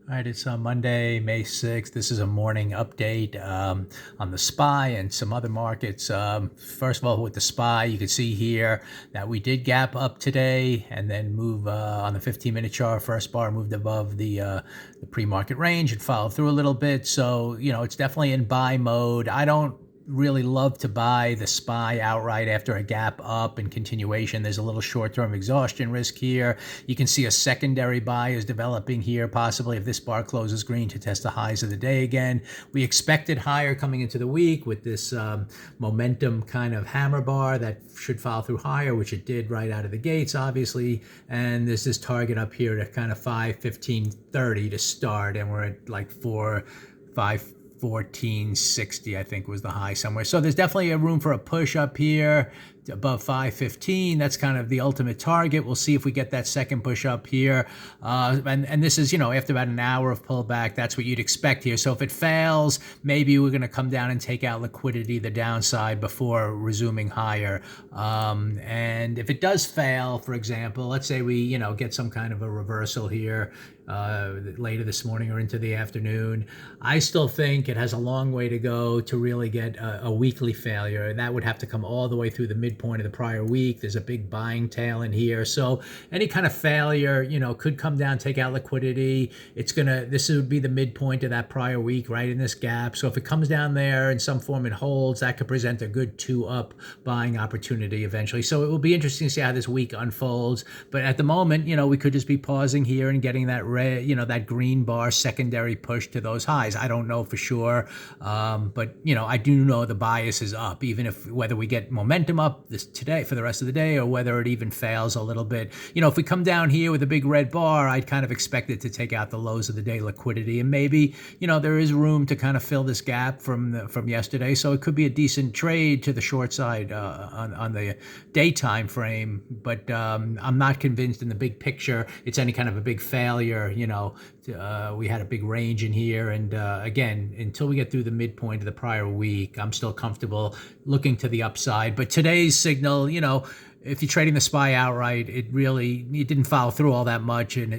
All right, it's Monday, May 6th. This is a morning update on the SPY and some other markets. First of all, with the SPY, you can see here that we did gap up today and then move on the 15-minute chart. First bar moved above the pre-market range and followed through a little bit. So, it's definitely in buy mode. I don't really love to buy the SPY outright after a gap up and continuation. There's a little short-term exhaustion risk here. You can see a secondary buy is developing here, possibly if this bar closes green to test the highs of the day again. We expected higher coming into the week with this momentum kind of hammer bar that should follow through higher, which it did right out of the gates, obviously. And there's this target up here at kind of 515.30 to start, and we're at like 1460, I think was the high somewhere. So there's definitely a room for a push up here above 515. That's kind of the ultimate target. We'll see if we get that second push up here. And this is, after about an hour of pullback, that's what you'd expect here. So if it fails, maybe we're going to come down and take out liquidity, the downside, before resuming higher. And if it does fail, for example, let's say we, get some kind of a reversal here later this morning or into the afternoon, I still think it has a long way to go to really get a weekly failure. And that would have to come all the way through the midpoint of the prior week. There's a big buying tail in here. So any kind of failure, could come down, take out liquidity. This would be the midpoint of that prior week, right in this gap. So if it comes down there in some form and holds, that could present a good 2-up buying opportunity eventually. So it will be interesting to see how this week unfolds. But at the moment, we could just be pausing here and getting that red, that green bar secondary push to those highs. I don't know for sure. But, I do know the bias is up, even if whether we get momentum up this today for the rest of the day or whether it even fails a little bit. If we come down here with a big red bar, I'd kind of expect it to take out the lows of the day liquidity. And maybe, there is room to kind of fill this gap from yesterday. So it could be a decent trade to the short side on the day time frame. But I'm not convinced in the big picture it's any kind of a big failure. We had a big range in here. And again, until we get through the midpoint of the prior week, I'm still comfortable looking to the upside. But today's signal, if you're trading the SPY outright, it didn't follow through all that much. And,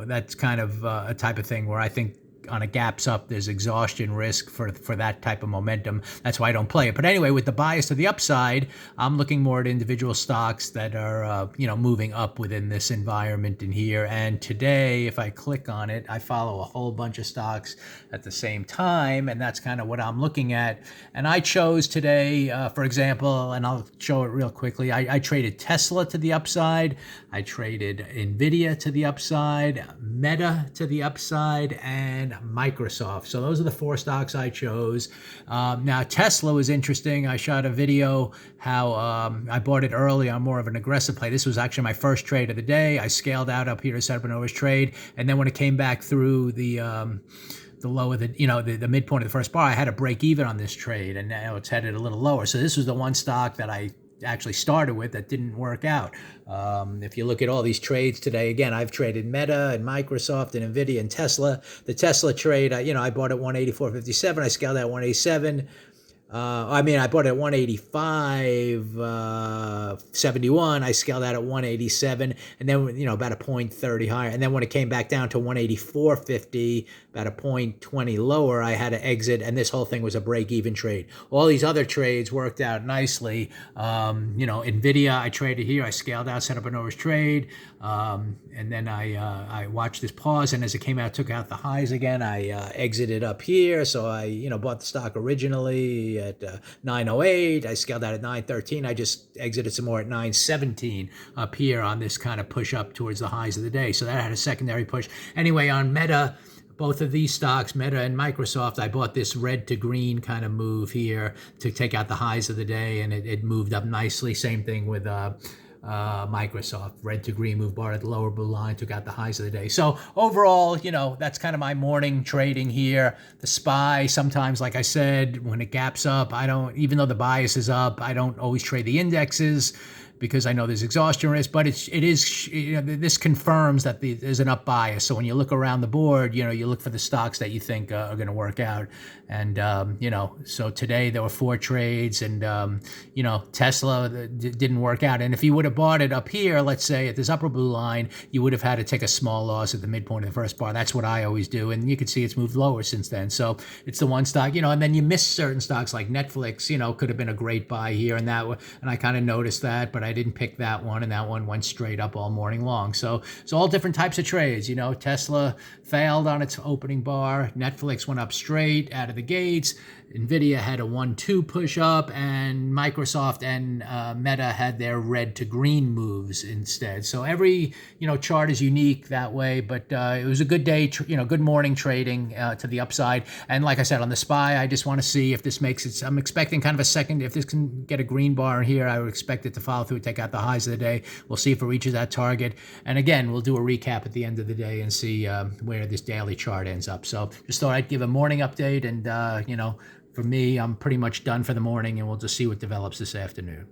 that's kind of a type of thing where I think on a gaps up, there's exhaustion risk for that type of momentum. That's why I don't play it. But anyway, with the bias to the upside, I'm looking more at individual stocks that are, moving up within this environment in here. And today, if I click on it, I follow a whole bunch of stocks at the same time. And that's kind of what I'm looking at. And I chose today, for example, and I'll show it real quickly. I traded Tesla to the upside. I traded NVIDIA to the upside, Meta to the upside, and Microsoft. So those are the 4 stocks I chose. Now, Tesla was interesting. I shot a video how I bought it early on more of an aggressive play. This was actually my first trade of the day. I scaled out up here to set up an overage trade. And then when it came back through the low of the midpoint of the first bar, I had to break even on this trade. And now it's headed a little lower. So this was the one stock that I actually started with that didn't work out. If you look at all these trades today, again, I've traded Meta and Microsoft and NVIDIA and Tesla. The Tesla trade, I bought at 184.57. I scaled at 187. I bought it at 185.71. I scaled out at 187, and then about a 0.30 higher. And then when it came back down to 184.50, about a 0.20 lower, I had to exit. And this whole thing was a break-even trade. All these other trades worked out nicely. NVIDIA, I traded here. I scaled out, set up an overage trade, and then I watched this pause. And as it came out, took out the highs again. I exited up here. So I bought the stock originally at 908. I scaled out at 913. I just exited some more at 917 up here on this kind of push up towards the highs of the day. So that had a secondary push. Anyway, on Meta, both of these stocks, Meta and Microsoft, I bought this red to green kind of move here to take out the highs of the day, and it moved up nicely. Same thing with Microsoft, red to green move bar at the lower blue line, took out the highs of the day. So overall, that's kind of my morning trading here. The SPY, sometimes, like I said, when it gaps up, even though the bias is up, I don't always trade the indexes. because I know there's exhaustion risk, but it is, this confirms that there's an up bias. So when you look around the board, you look for the stocks that you think are going to work out. And, so today there were 4 trades, and, Tesla didn't work out. And if you would have bought it up here, let's say at this upper blue line, you would have had to take a small loss at the midpoint of the first bar. That's what I always do. And you can see it's moved lower since then. So it's the one stock, and then you miss certain stocks like Netflix, could have been a great buy here and that. And I kind of noticed that, but I didn't pick that one. And that one went straight up all morning long. So all different types of trades. Tesla failed on its opening bar. Netflix went up straight out of the gates. NVIDIA had a 1-2 push up, and Microsoft and Meta had their red to green moves instead. So every, chart is unique that way, but it was a good day, good morning trading to the upside. And like I said, on the SPY, I just want to see if this makes it, I'm expecting kind of a second, if this can get a green bar here, I would expect it to follow through, take out the highs of the day. We'll see if it reaches that target. And again, we'll do a recap at the end of the day and see where this daily chart ends up. So just thought I'd give a morning update, and, for me, I'm pretty much done for the morning, and we'll just see what develops this afternoon.